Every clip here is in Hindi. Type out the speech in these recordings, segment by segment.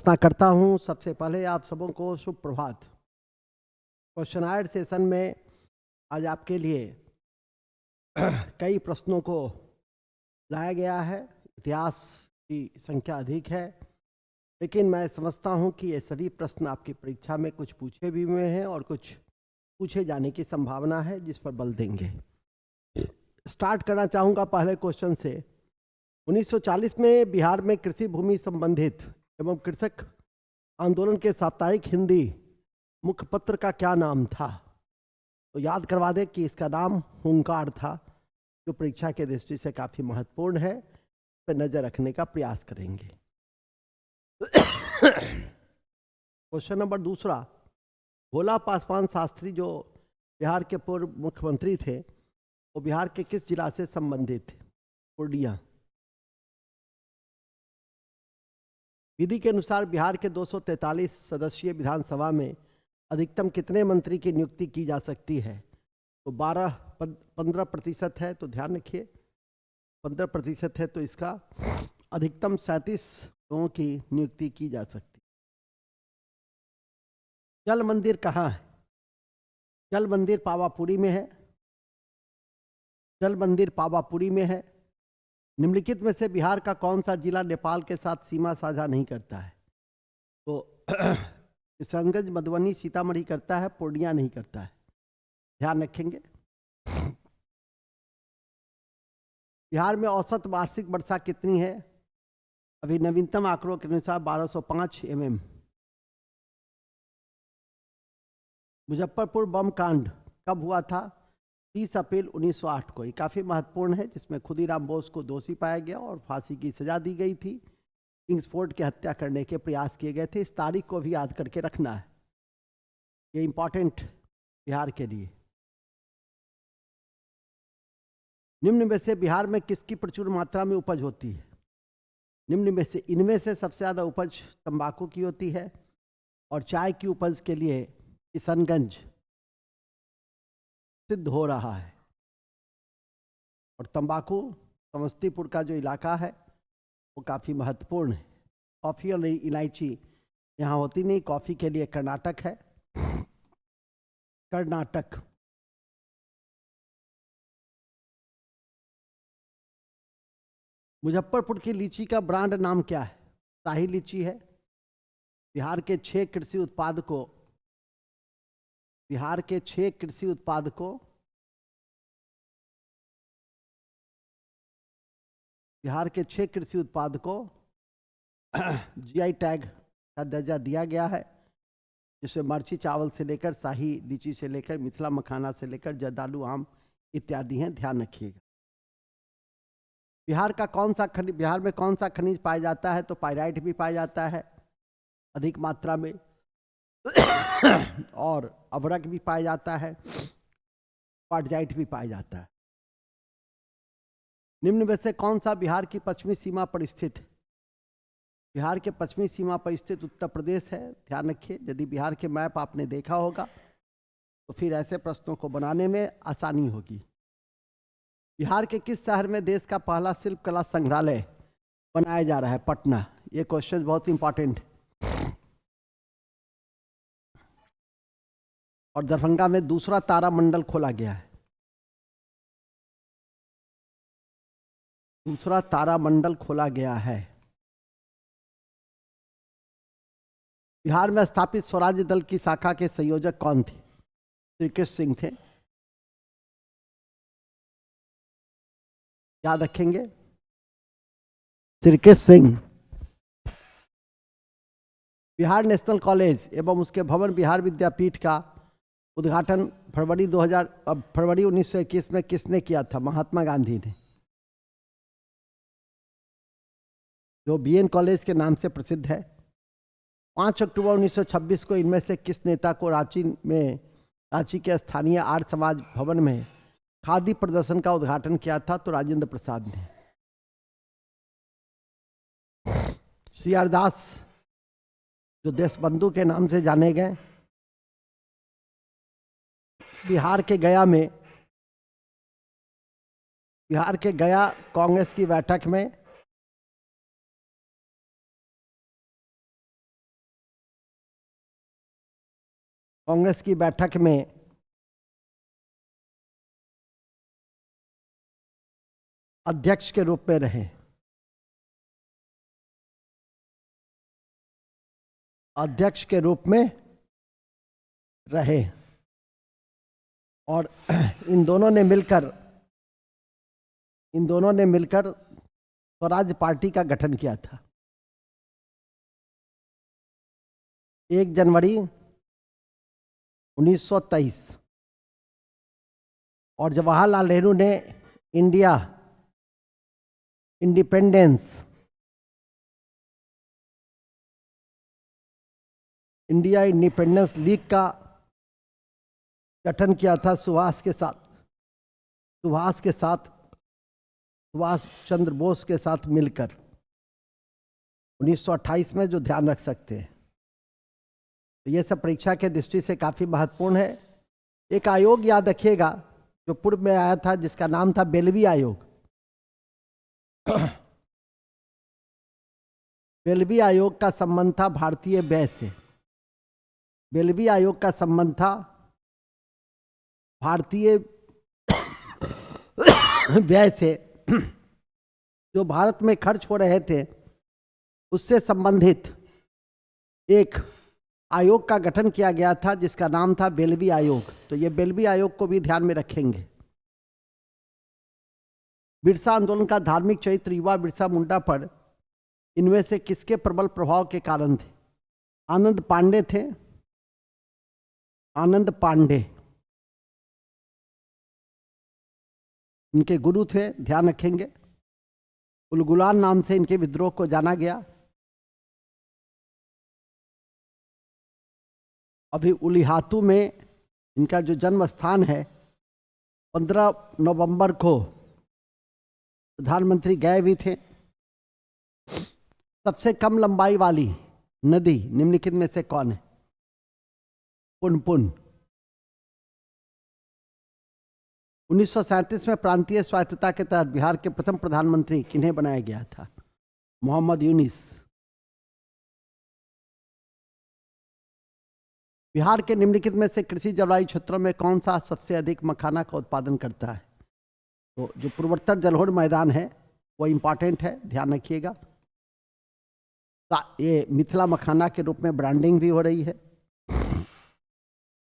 प्रार्थना करता हूं। सबसे पहले आप सबों को शुभ प्रभात। क्वेश्चन सेशन में आज आपके लिए कई प्रश्नों को लाया गया है। इतिहास की संख्या अधिक है, लेकिन मैं समझता हूं कि ये सभी प्रश्न आपकी परीक्षा में कुछ पूछे भी हुए हैं और कुछ पूछे जाने की संभावना है, जिस पर बल देंगे। स्टार्ट करना चाहूँगा पहले क्वेश्चन से। 1940 में बिहार में कृषि भूमि संबंधित एवं कृषक आंदोलन के साप्ताहिक हिंदी मुखपत्र का क्या नाम था? तो याद करवा दें कि इसका नाम हुंकार था, जो परीक्षा के दृष्टि से काफी महत्वपूर्ण है। इस पर नजर रखने का प्रयास करेंगे। क्वेश्चन नंबर दूसरा, भोला पासवान शास्त्री जो बिहार के पूर्व मुख्यमंत्री थे, वो बिहार के किस जिला से संबंधित थे? पूर्णिया। विधि के अनुसार बिहार के 243 सदस्यीय विधानसभा में अधिकतम कितने मंत्री की नियुक्ति की जा सकती है? तो 15% है, तो ध्यान रखिए 15% है, तो इसका अधिकतम 37 लोगों की नियुक्ति की जा सकती। जल मंदिर कहाँ है? जल मंदिर पावापुरी में है। जल मंदिर पावापुरी में है। निम्नलिखित में से बिहार का कौन सा जिला नेपाल के साथ सीमा साझा नहीं करता है? तो किशनगंज, मधुबनी, सीतामढ़ी करता है, पूर्णिया नहीं करता है। ध्यान रखेंगे। बिहार में औसत वार्षिक वर्षा कितनी है? अभी नवीनतम आंकड़ों के अनुसार 1205 mm। मुजफ्फरपुर बम कांड कब हुआ था? 30 अप्रैल 1908 को। ये काफ़ी महत्वपूर्ण है, जिसमें खुदीराम बोस को दोषी पाया गया और फांसी की सजा दी गई थी। किंग्सफोर्ड की हत्या करने के प्रयास किए गए थे। इस तारीख को भी याद करके रखना है, ये इंपॉर्टेंट बिहार के लिए। निम्न में से बिहार में किसकी प्रचुर मात्रा में उपज होती है? निम्न में से इनमें से सबसे ज़्यादा उपज तंबाकू की होती है, और चाय की उपज के लिए किशनगंज सिद्ध हो रहा है। और तंबाकू समस्तीपुर का जो इलाका है वो काफ़ी महत्वपूर्ण है। कॉफ़ी और इलायची यहाँ होती नहीं। कॉफ़ी के लिए कर्नाटक है। कर्नाटक। मुजफ्फरपुर की लीची का ब्रांड नाम क्या है? शाही लीची है। बिहार के 6 कृषि उत्पादकों बिहार के 6 कृषि उत्पादकों बिहार के 6 कृषि उत्पादकों जीआई टैग का दर्जा दिया गया है, जिसमें मर्ची चावल से लेकर शाही लीची से लेकर मिथिला मखाना से लेकर जर्दालू आम इत्यादि हैं। ध्यान रखिएगा। बिहार में कौन सा खनिज पाया जाता है? तो पाइराइट भी पाया जाता है अधिक मात्रा में, और अभ्रक भी पाया जाता है, क्वार्टजाइट भी पाया जाता है। निम्न में से कौन सा बिहार की पश्चिमी सीमा पर स्थित है? बिहार के पश्चिमी सीमा पर स्थित उत्तर प्रदेश है। ध्यान रखिए, यदि बिहार के मैप आपने देखा होगा तो फिर ऐसे प्रश्नों को बनाने में आसानी होगी। बिहार के किस शहर में देश का पहला शिल्प कला संग्रहालय बनाया जा रहा है? पटना। ये क्वेश्चन बहुत इंपॉर्टेंट है। और दरभंगा में दूसरा तारामंडल खोला गया है। दूसरा तारामंडल खोला गया है। बिहार में स्थापित स्वराज्य दल की शाखा के संयोजक कौन थे? श्री कृष्ण सिंह थे। याद रखेंगे, श्री कृष्ण सिंह। बिहार नेशनल कॉलेज एवं उसके भवन बिहार विद्यापीठ का उद्घाटन फरवरी 1921 में किसने किया था? महात्मा गांधी ने, जो बीएन कॉलेज के नाम से प्रसिद्ध है। 5 अक्टूबर 1926 को इनमें से किस नेता को रांची के स्थानीय आर्य समाज भवन में खादी प्रदर्शन का उद्घाटन किया था? तो राजेंद्र प्रसाद ने। सीआर दास, जो देशबंधु के नाम से जाने गए, बिहार के गया कांग्रेस की बैठक में कांग्रेस की बैठक में अध्यक्ष के रूप में रहे। अध्यक्ष के रूप में रहे और इन दोनों ने मिलकर स्वराज पार्टी का गठन किया था। 1 जनवरी 1923 और जवाहरलाल नेहरू ने इंडिया इंडिपेंडेंस लीग का गठन किया था सुभाष चंद्र बोस के साथ मिलकर 1928 में, जो ध्यान रख सकते हैं। तो ये सब परीक्षा के दृष्टि से काफी महत्वपूर्ण है। एक आयोग याद रखिएगा जो पूर्व में आया था, जिसका नाम था बेल्वी आयोग। बेल्वी आयोग का संबंध था भारतीय व्यय से। बेल्वी आयोग का संबंध था भारतीय व्यय से, जो भारत में खर्च हो रहे थे उससे संबंधित एक आयोग का गठन किया गया था, जिसका नाम था बेल्वी आयोग। तो ये बेल्वी आयोग को भी ध्यान में रखेंगे। बिरसा आंदोलन का धार्मिक चरित्र युवा बिरसा मुंडा पर इनमें से किसके प्रबल प्रभाव के कारण थे? आनंद पांडे थे। आनंद पांडे इनके गुरु थे, ध्यान रखेंगे। उलगुलान नाम से इनके विद्रोह को जाना गया। अभी उलिहातू में इनका जो जन्म स्थान है, 15 नवंबर को प्रधानमंत्री गए भी थे। सबसे कम लंबाई वाली नदी निम्नलिखित में से कौन है? पुनपुन। 1937 में प्रांतीय स्वायत्तता के तहत बिहार के प्रथम प्रधानमंत्री किन्हें बनाया गया था? मोहम्मद यूनिस। बिहार के निम्नलिखित में से कृषि जलवायु क्षेत्रों में कौन सा सबसे अधिक मखाना का उत्पादन करता है? तो जो पूर्वोत्तर जलोढ़ मैदान है वो इम्पॉर्टेंट है, ध्यान रखिएगा। ये मिथिला मखाना के रूप में ब्रांडिंग भी हो रही है।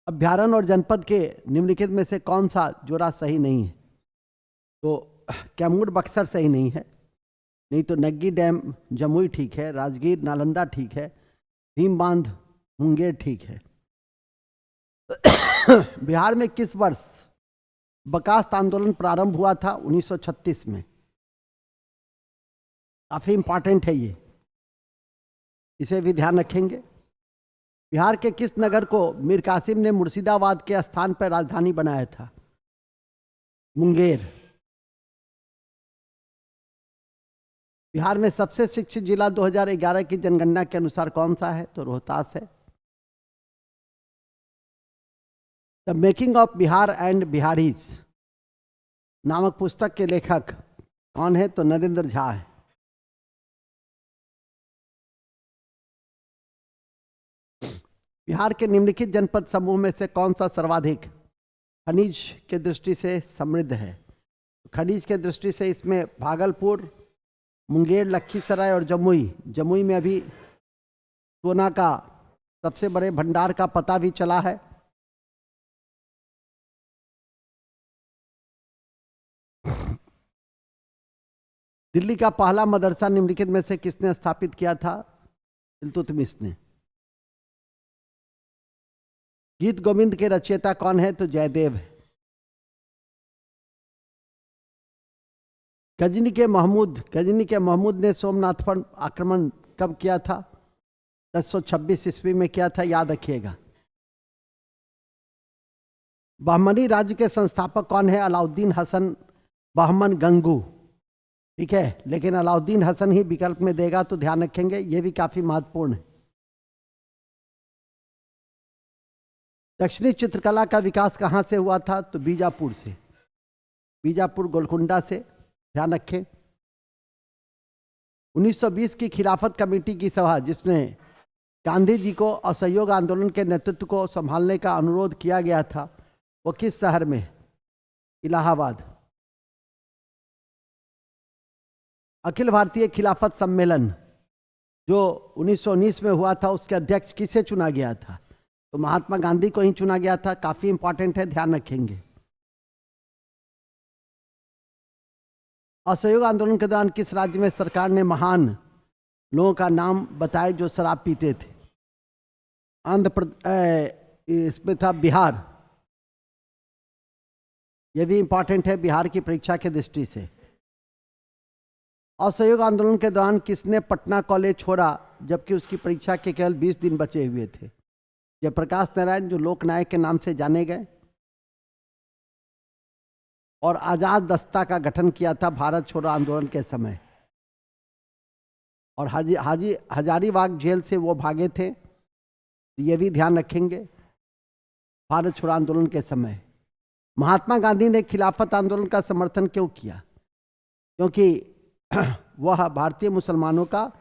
अभ्यारण्य और जनपद के निम्नलिखित में से कौन सा जोड़ा सही नहीं है? तो कैमूर बक्सर सही नहीं है, नहीं तो नग्गी डैम जमुई ठीक है, राजगीर नालंदा ठीक है, भीम बांध मुंगेर ठीक है। बिहार में किस वर्ष बर्खास्त आंदोलन प्रारंभ हुआ था? 1936 में। काफी इंपॉर्टेंट है ये, इसे भी ध्यान रखेंगे। बिहार के किस नगर को मीर कासिम ने मुर्शिदाबाद के स्थान पर राजधानी बनाया था? मुंगेर। बिहार में सबसे शिक्षित जिला 2011 की जनगणना के अनुसार कौन सा है? तो रोहतास है। The making of Bihar and Bihari's नामक पुस्तक के लेखक कौन है? तो नरेंद्र झा है। बिहार के निम्नलिखित जनपद समूह में से कौन सा सर्वाधिक खनिज के दृष्टि से समृद्ध है? खनिज के दृष्टि से इसमें भागलपुर, मुंगेर, लखीसराय और जमुई में अभी सोना का सबसे बड़े भंडार का पता भी चला है। दिल्ली का पहला मदरसा निम्नलिखित में से किसने स्थापित किया था? इल्तुतमिश ने। गीत गोविंद के रचयिता कौन है? तो जयदेव है। गजनी के महमूद ने सोमनाथ पर आक्रमण कब किया था? 1026 ईस्वी में किया था, याद रखिएगा। बहमनी राज्य के संस्थापक कौन है? अलाउद्दीन हसन बहमन गंगू। ठीक है, लेकिन अलाउद्दीन हसन ही विकल्प में देगा, तो ध्यान रखेंगे, यह भी काफी महत्वपूर्ण है। दक्षिणी चित्रकला का विकास कहाँ से हुआ था? तो बीजापुर से। बीजापुर गोलकुंडा से, ध्यान रखें। 1920 की खिलाफत कमेटी की सभा जिसने गांधी जी को असहयोग आंदोलन के नेतृत्व को संभालने का अनुरोध किया गया था, वो किस शहर में? इलाहाबाद। अखिल भारतीय खिलाफत सम्मेलन जो 1919 में हुआ था, उसके अध्यक्ष किसे चुना गया था? तो महात्मा गांधी को ही चुना गया था। काफी इंपॉर्टेंट है, ध्यान रखेंगे। असहयोग आंदोलन के दौरान किस राज्य में सरकार ने महान लोगों का नाम बताए जो शराब पीते थे? आंध्र प्रदेश, इसमें था बिहार। यह भी इंपॉर्टेंट है बिहार की परीक्षा के दृष्टि से। असहयोग आंदोलन के दौरान किसने पटना कॉलेज छोड़ा जबकि उसकी परीक्षा के केवल 20 दिन बचे हुए थे? जयप्रकाश नारायण, जो लोकनायक के नाम से जाने गए और आजाद दस्ता का गठन किया था भारत छोड़ो आंदोलन के समय, और हजारीबाग जेल से वो भागे थे, ये भी ध्यान रखेंगे भारत छोड़ो आंदोलन के समय। महात्मा गांधी ने खिलाफत आंदोलन का समर्थन क्यों किया? क्योंकि वह भारतीय मुसलमानों का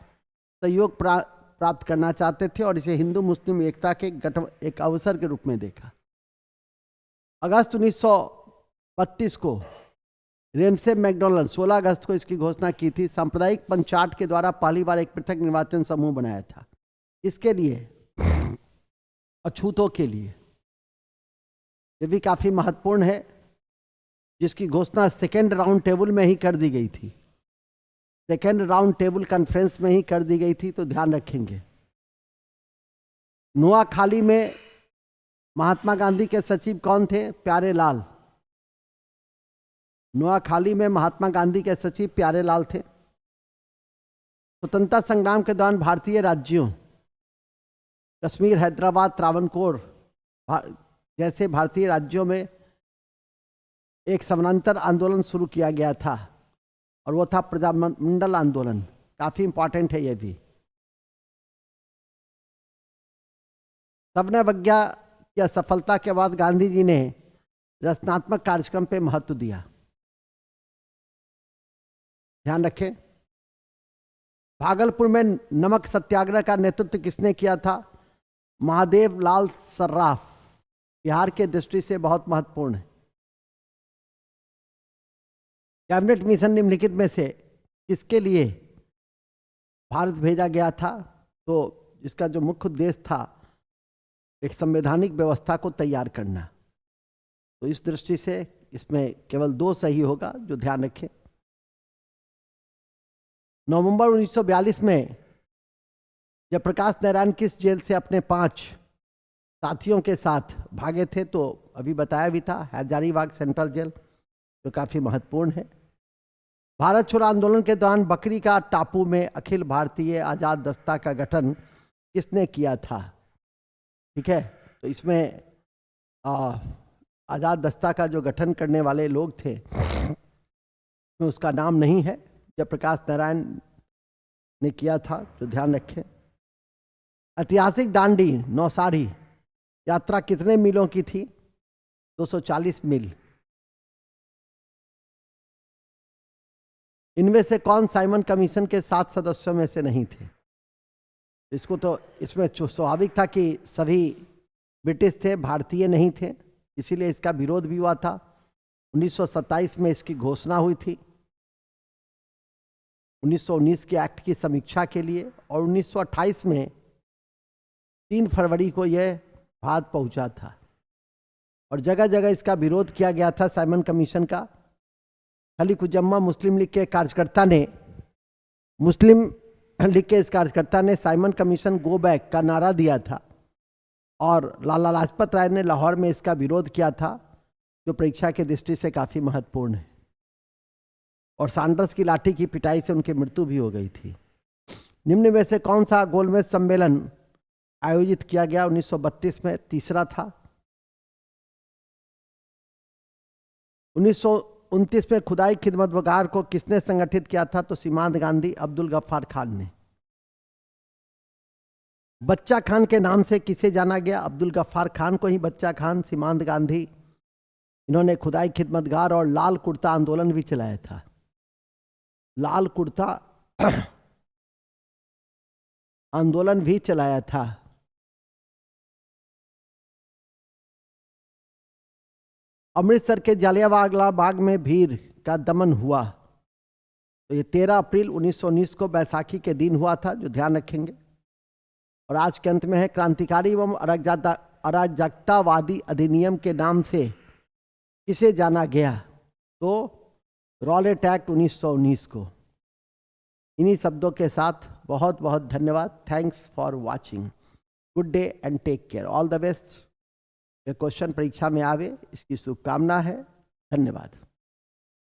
सहयोग प्राप्त करना चाहते थे और इसे हिंदू मुस्लिम एकता के एक अवसर के रूप में देखा। अगस्त 1932 को रेमसे मैकडॉनल्ड 16 अगस्त को इसकी घोषणा की थी। सांप्रदायिक पंचायत के द्वारा पहली बार एक पृथक निर्वाचन समूह बनाया था। इसके लिए अछूतों के लिए, ये भी काफी महत्वपूर्ण है, जिसकी घोषणा सेकेंड राउंड टेबल में ही कर दी गई थी। सेकेंड राउंड टेबल कॉन्फ्रेंस में ही कर दी गई थी, तो ध्यान रखेंगे। नोआखाली में महात्मा गांधी के सचिव कौन थे? प्यारेलाल। नोआखाली में महात्मा गांधी के सचिव प्यारेलाल थे। स्वतंत्रता संग्राम के दौरान भारतीय राज्यों कश्मीर, हैदराबाद, त्रावणकोर जैसे भारतीय राज्यों में एक समानांतर आंदोलन शुरू किया गया था और वो था प्रजामंडल आंदोलन। काफी इंपॉर्टेंट है ये भी। सबने की असफलता के बाद गांधी जी ने रचनात्मक कार्यक्रम पे महत्व दिया। ध्यान रखें। भागलपुर में नमक सत्याग्रह का नेतृत्व किसने किया था? महादेव लाल सर्राफ। बिहार के दृष्टि से बहुत महत्वपूर्ण है। कैबिनेट मिशन निम्नलिखित में से किसके लिए भारत भेजा गया था? तो इसका जो मुख्य उद्देश्य था एक संवैधानिक व्यवस्था को तैयार करना। तो इस दृष्टि से इसमें केवल 2 सही होगा, जो ध्यान रखें। नवंबर 1942 में जयप्रकाश नारायण किस जेल से अपने 5 साथियों के साथ भागे थे? तो अभी बताया भी था, हजारीबाग सेंट्रल जेल, जो काफी महत्वपूर्ण है। भारत छोड़ो आंदोलन के दौरान बकरी का टापू में अखिल भारतीय आजाद दस्ता का गठन किसने किया था? ठीक है, तो इसमें आजाद दस्ता का जो गठन करने वाले लोग थे तो उसका नाम नहीं है, जयप्रकाश नारायण ने किया था, तो ध्यान रखें। ऐतिहासिक दांडी नौसारी यात्रा कितने मीलों की थी? 240 मील। इनमें से कौन साइमन कमीशन के 7 सदस्यों में से नहीं थे? इसको तो इसमें स्वाभाविक था कि सभी ब्रिटिश थे, भारतीय नहीं थे, इसीलिए इसका विरोध भी हुआ था। 1927 में इसकी घोषणा हुई थी 1919 के एक्ट की समीक्षा के लिए, और 1928 में 3 फरवरी को यह भारत पहुंचा था और जगह जगह इसका विरोध किया गया था साइमन कमीशन का। खलीकुजम्मा मुस्लिम लीग के कार्यकर्ता ने इस कार्यकर्ता ने साइमन कमीशन गो बैक का नारा दिया था और लाला लाजपत राय ने लाहौर में इसका विरोध किया था, जो परीक्षा की दृष्टि से काफी महत्वपूर्ण है। और सैंडर्स की लाठी की पिटाई से उनकी मृत्यु भी हो गई थी। निम्न में से कौन सा गोलमेज सम्मेलन आयोजित किया गया 1932 में? तीसरा था। 1929 में खुदाई खिदमतगार को किसने संगठित किया था? तो सीमांत गांधी, अब्दुल गफ्फार खान ने। बच्चा खान के नाम से किसे जाना गया? अब्दुल गफ्फार खान को ही बच्चा खान, सीमांत गांधी, इन्होंने खुदाई खिदमतगार और लाल कुर्ता आंदोलन भी चलाया था। लाल कुर्ता आंदोलन भी चलाया था। अमृतसर के जालियांवाला बाग में भीड़ का दमन हुआ, तो ये 13 अप्रैल 1919 को बैसाखी के दिन हुआ था, जो ध्यान रखेंगे। और आज के अंत में है, क्रांतिकारी एवं अराजकतावादी अधिनियम के नाम से किसे जाना गया? तो रॉलेट एक्ट 1919 को। इन्हीं शब्दों के साथ बहुत बहुत धन्यवाद। Thanks for watching. Good day and take care. All the best. ये क्वेश्चन परीक्षा में आवे, इसकी शुभकामना है। धन्यवाद।